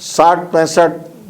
60-65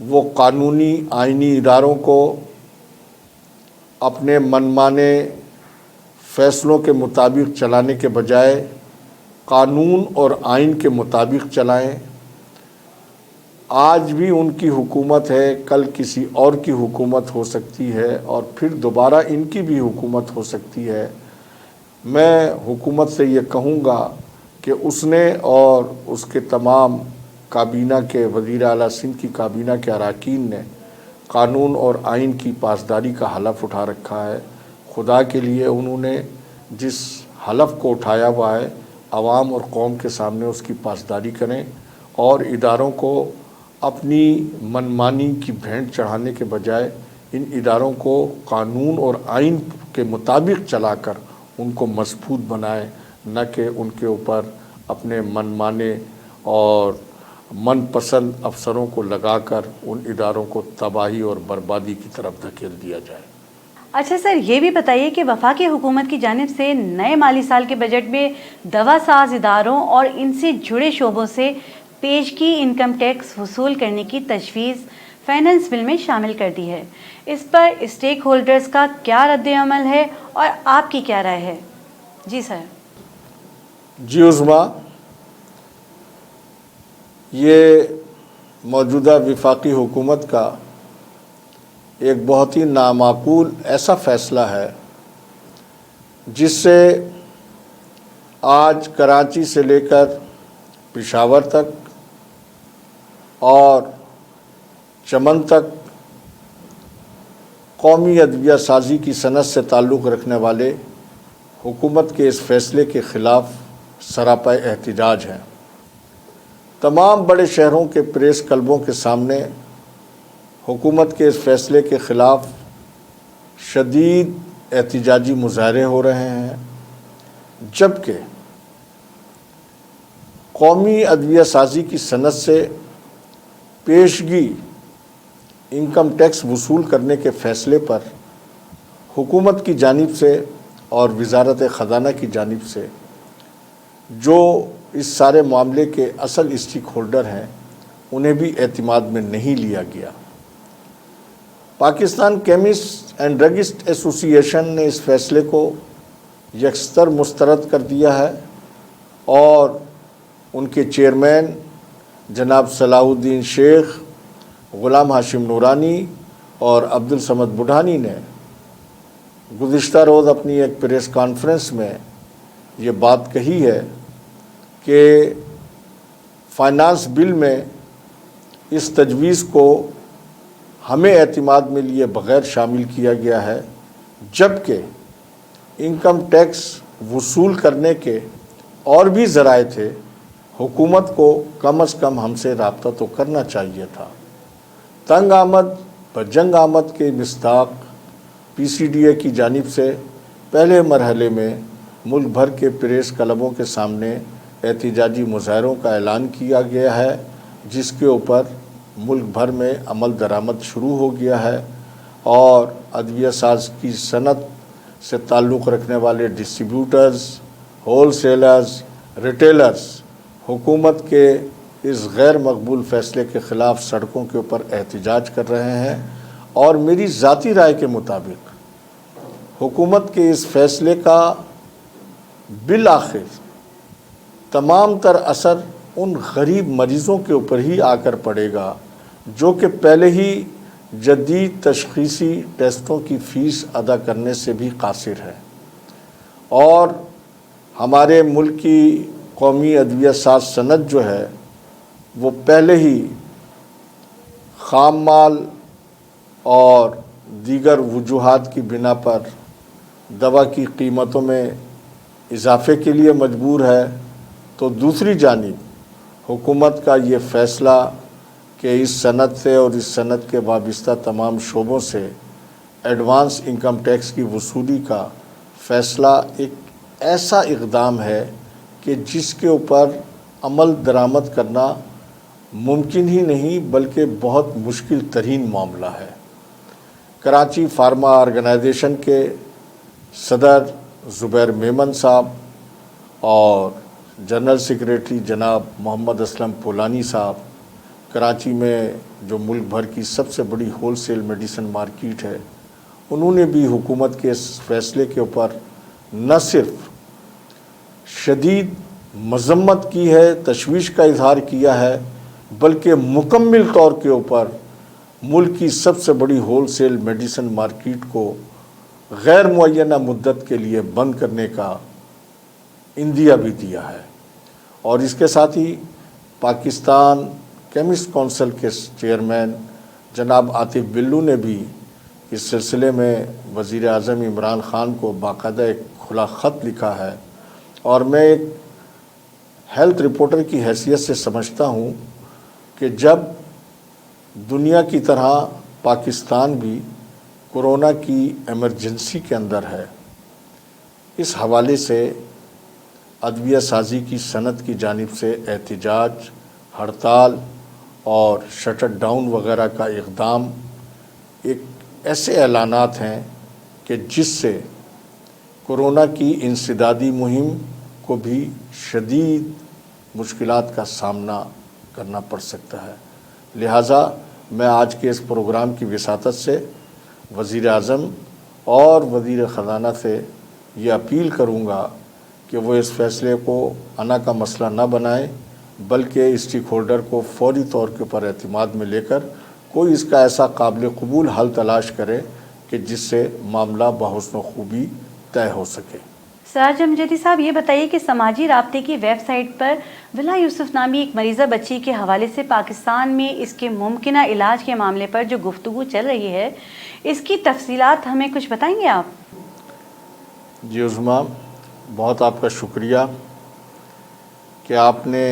وہ قانونی آئینی اداروں کو اپنے منمانے فیصلوں کے مطابق چلانے کے بجائے قانون اور آئین کے مطابق چلائیں۔ آج بھی ان کی حکومت ہے، کل کسی اور کی حکومت ہو سکتی ہے اور پھر دوبارہ ان کی بھی حکومت ہو سکتی ہے۔ میں حکومت سے یہ کہوں گا کہ اس نے اور اس کے تمام کابینہ کے وزیر اعلیٰ سندھ کی کابینہ کے اراکین نے قانون اور آئین کی پاسداری کا حلف اٹھا رکھا ہے۔ خدا کے لیے انہوں نے جس حلف کو اٹھایا ہوا ہے، عوام اور قوم کے سامنے اس کی پاسداری کریں اور اداروں کو اپنی منمانی کی بھینٹ چڑھانے کے بجائے ان اداروں کو قانون اور آئین کے مطابق چلا کر ان کو مضبوط بنائیں، نہ کہ ان کے اوپر اپنے منمانے اور من پسند افسروں کو لگا کر ان اداروں کو تباہی اور بربادی کی طرف دھکیل دیا جائے۔ اچھا سر، یہ بھی بتائیے کہ وفاقی حکومت کی جانب سے نئے مالی سال کے بجٹ میں دوا ساز اداروں اور ان سے جڑے شعبوں سے پیشگی انکم ٹیکس وصول کرنے کی تجویز فائنانس بل میں شامل کر دی ہے۔ اس پر اسٹیک ہولڈرز کا کیا رد عمل ہے اور آپ کی کیا رائے ہے؟ جی سر۔ جی عظمیٰ، یہ موجودہ وفاقی حکومت کا ایک بہت ہی نامعقول ایسا فیصلہ ہے جس سے آج کراچی سے لے کر پشاور تک اور چمن تک قومی ادویہ سازی کی صنعت سے تعلق رکھنے والے حکومت کے اس فیصلے کے خلاف سراپا احتجاج ہیں۔ تمام بڑے شہروں کے پریس کلبوں کے سامنے حکومت کے اس فیصلے کے خلاف شدید احتجاجی مظاہرے ہو رہے ہیں، جبکہ قومی ادویہ سازی کی صنعت سے پیشگی انکم ٹیکس وصول کرنے کے فیصلے پر حکومت کی جانب سے اور وزارت خزانہ کی جانب سے جو اس سارے معاملے کے اصل اسٹیک ہولڈر ہیں انہیں بھی اعتماد میں نہیں لیا گیا۔ پاکستان کیمسٹ اینڈ ڈرگسٹ ایسوسی ایشن نے اس فیصلے کو یکسر مسترد کر دیا ہے اور ان کے چیئرمین جناب صلاح الدین شیخ، غلام ہاشم نورانی اور عبدالصمد بڈھانی نے گزشتہ روز اپنی ایک پریس کانفرنس میں یہ بات کہی ہے کہ فائنانس بل میں اس تجویز کو ہمیں اعتماد میں لیے بغیر شامل کیا گیا ہے، جبکہ انکم ٹیکس وصول کرنے کے اور بھی ذرائع تھے۔ حکومت کو کم از کم ہم سے رابطہ تو کرنا چاہیے تھا۔ تنگ آمد بجنگ آمد کے مصداق پی سی ڈی اے کی جانب سے پہلے مرحلے میں ملک بھر کے پریس کلبوں کے سامنے احتجاجی مظاہروں کا اعلان کیا گیا ہے، جس کے اوپر ملک بھر میں عمل درآمد شروع ہو گیا ہے اور ادویہ ساز کی صنعت سے تعلق رکھنے والے ڈسٹریبیوٹرز، ہول سیلرز، ریٹیلرز حکومت کے اس غیر مقبول فیصلے کے خلاف سڑکوں کے اوپر احتجاج کر رہے ہیں۔ اور میری ذاتی رائے کے مطابق حکومت کے اس فیصلے کا بالآخر تمام تر اثر ان غریب مریضوں کے اوپر ہی آ کر پڑے گا جو کہ پہلے ہی جدید تشخیصی ٹیسٹوں کی فیس ادا کرنے سے بھی قاصر ہے، اور ہمارے ملک کی قومی ادویہ ساز صنعت جو ہے وہ پہلے ہی خام مال اور دیگر وجوہات کی بنا پر دوا کی قیمتوں میں اضافے کے لیے مجبور ہے۔ تو دوسری جانب حکومت کا یہ فیصلہ کہ اس صنعت سے اور اس صنعت کے وابستہ تمام شعبوں سے ایڈوانس انکم ٹیکس کی وصولی کا فیصلہ ایک ایسا اقدام ہے کہ جس کے اوپر عمل درآمد کرنا ممکن ہی نہیں بلکہ بہت مشکل ترین معاملہ ہے۔ کراچی فارما آرگنائزیشن کے صدر زبیر میمن صاحب اور جنرل سیکریٹری جناب محمد اسلم پولانی صاحب، کراچی میں جو ملک بھر کی سب سے بڑی ہول سیل میڈیسن مارکیٹ ہے، انہوں نے بھی حکومت کے اس فیصلے کے اوپر نہ صرف شدید مذمت کی ہے، تشویش کا اظہار کیا ہے، بلکہ مکمل طور کے اوپر ملک کی سب سے بڑی ہول سیل میڈیسن مارکیٹ کو غیر معینہ مدت کے لیے بند کرنے کا عندیہ بھی دیا ہے۔ اور اس کے ساتھ ہی پاکستان کیمسٹ کونسل کے چیئرمین جناب عاطف بلو نے بھی اس سلسلے میں وزیر اعظم عمران خان کو باقاعدہ ایک کھلا خط لکھا ہے، اور میں ایک ہیلتھ رپورٹر کی حیثیت سے سمجھتا ہوں کہ جب دنیا کی طرح پاکستان بھی کورونا کی ایمرجنسی کے اندر ہے، اس حوالے سے ادویہ سازی کی صنعت کی جانب سے احتجاج، ہڑتال اور شٹر ڈاؤن وغیرہ کا اقدام ایک ایسے اعلانات ہیں کہ جس سے کورونا کی انسدادی مہم کو بھی شدید مشکلات کا سامنا کرنا پڑ سکتا ہے۔ لہٰذا میں آج کے اس پروگرام کی وساطت سے وزیر اعظم اور وزیر خزانہ سے یہ اپیل کروں گا کہ وہ اس فیصلے کو انا کا مسئلہ نہ بنائیں، بلکہ اسٹیک ہولڈر کو فوری طور کے اوپر اعتماد میں لے کر کوئی اس کا ایسا قابل قبول حل تلاش کرے کہ جس سے معاملہ بحسن و خوبی طے ہو سکے۔ سراج امجدی صاحب، یہ بتائیے کہ سماجی رابطے کی ویب سائٹ پر ولا یوسف نامی ایک مریضہ بچی کے حوالے سے پاکستان میں اس کے ممکنہ علاج کے معاملے پر جو گفتگو چل رہی ہے، اس کی تفصیلات ہمیں کچھ بتائیں گے آپ؟ جی عظمیٰ، بہت آپ کا شکریہ کہ آپ نے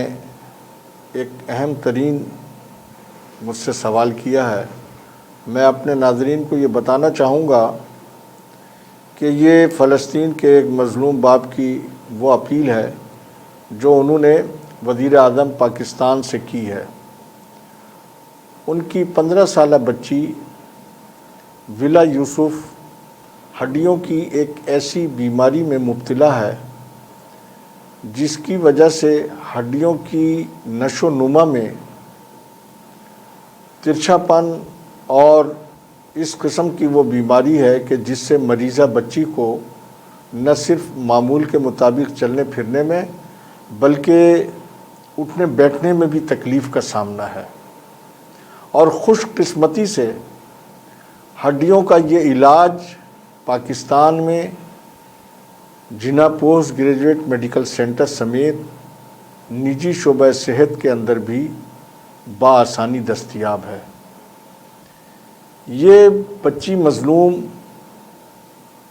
ایک اہم ترین مجھ سے سوال کیا ہے۔ میں اپنے ناظرین کو یہ بتانا چاہوں گا کہ یہ فلسطین کے ایک مظلوم باپ کی وہ اپیل ہے جو انہوں نے وزیر اعظم پاکستان سے کی ہے۔ ان کی 15 سالہ بچی ولا یوسف ہڈیوں کی ایک ایسی بیماری میں مبتلا ہے جس کی وجہ سے ہڈیوں کی نشو و نما میں ترچھا پن اور اس قسم کی وہ بیماری ہے کہ جس سے مریضہ بچی کو نہ صرف معمول کے مطابق چلنے پھرنے میں بلکہ اٹھنے بیٹھنے میں بھی تکلیف کا سامنا ہے، اور خوش قسمتی سے ہڈیوں کا یہ علاج پاکستان میں جنا پوسٹ گریجویٹ میڈیکل سینٹر سمیت نجی شعبہ صحت کے اندر بھی بآسانی دستیاب ہے۔ یہ بچی مظلوم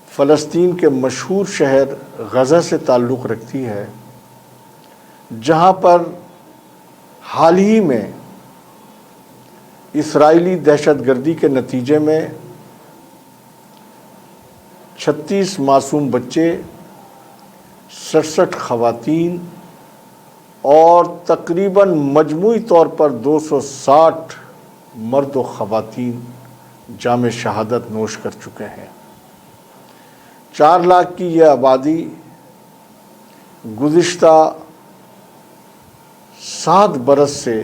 فلسطین کے مشہور شہر غزہ سے تعلق رکھتی ہے، جہاں پر حال ہی میں اسرائیلی دہشت گردی کے نتیجے میں 36 معصوم بچے، 67 خواتین اور تقریباً مجموعی طور پر 260 مرد و خواتین جام شہادت نوش کر چکے ہیں۔ 4 لاکھ کی یہ آبادی گزشتہ 7 برس سے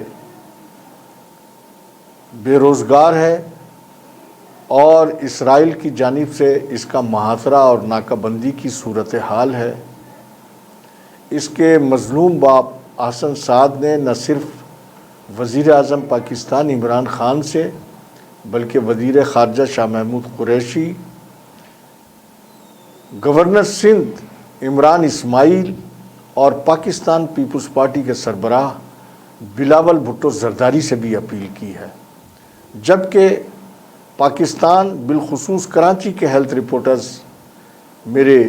بے روزگار ہے، اور اسرائیل کی جانب سے اس کا محاصرہ اور ناکہ بندی کی صورتحال ہے۔ اس کے مظلوم باپ احسن سعد نے نہ صرف وزیر اعظم پاکستان عمران خان سے بلکہ وزیر خارجہ شاہ محمود قریشی، گورنر سندھ عمران اسماعیل اور پاکستان پیپلز پارٹی کے سربراہ بلاول بھٹو زرداری سے بھی اپیل کی ہے، جبکہ پاکستان بالخصوص کراچی کے ہیلتھ رپورٹرز میرے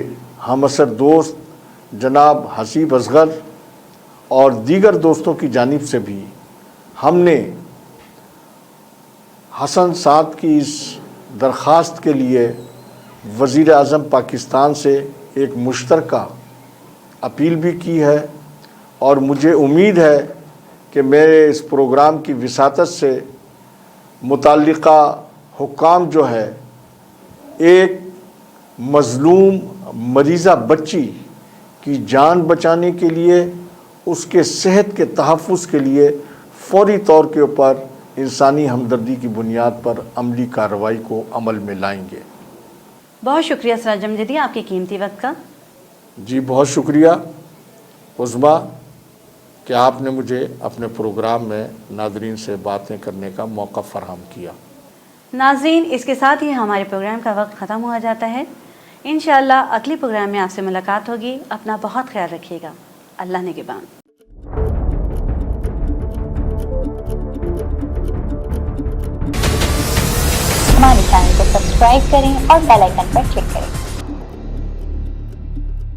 ہم اثر دوست جناب حسیب اصغر اور دیگر دوستوں کی جانب سے بھی ہم نے حسن سعد کی اس درخواست کے لیے وزیر اعظم پاکستان سے ایک مشترکہ اپیل بھی کی ہے، اور مجھے امید ہے کہ میرے اس پروگرام کی وساطت سے متعلقہ حکام جو ہے ایک مظلوم مریضہ بچی کی جان بچانے کے لیے، اس کے صحت کے تحفظ کے لیے فوری طور کے اوپر انسانی ہمدردی کی بنیاد پر عملی کارروائی کو عمل میں لائیں گے۔ بہت شکریہ سراج امجدی آپ کے قیمتی وقت کا۔ جی بہت شکریہ عظمیٰ کہ آپ نے مجھے اپنے پروگرام میں ناظرین سے باتیں کرنے کا موقع فراہم کیا۔ ناظرین، اس کے ساتھ ہی ہمارے پروگرام کا وقت ختم ہو جاتا ہے۔ انشاءاللہ اگلی پروگرام میں آپ سے ملاقات ہوگی۔ اپنا بہت خیال رکھیے گا۔ اللہ نگہبان۔ ہمارے چینل کو سبسکرائب کریں اور بیل آئیکن پر کلک کریں۔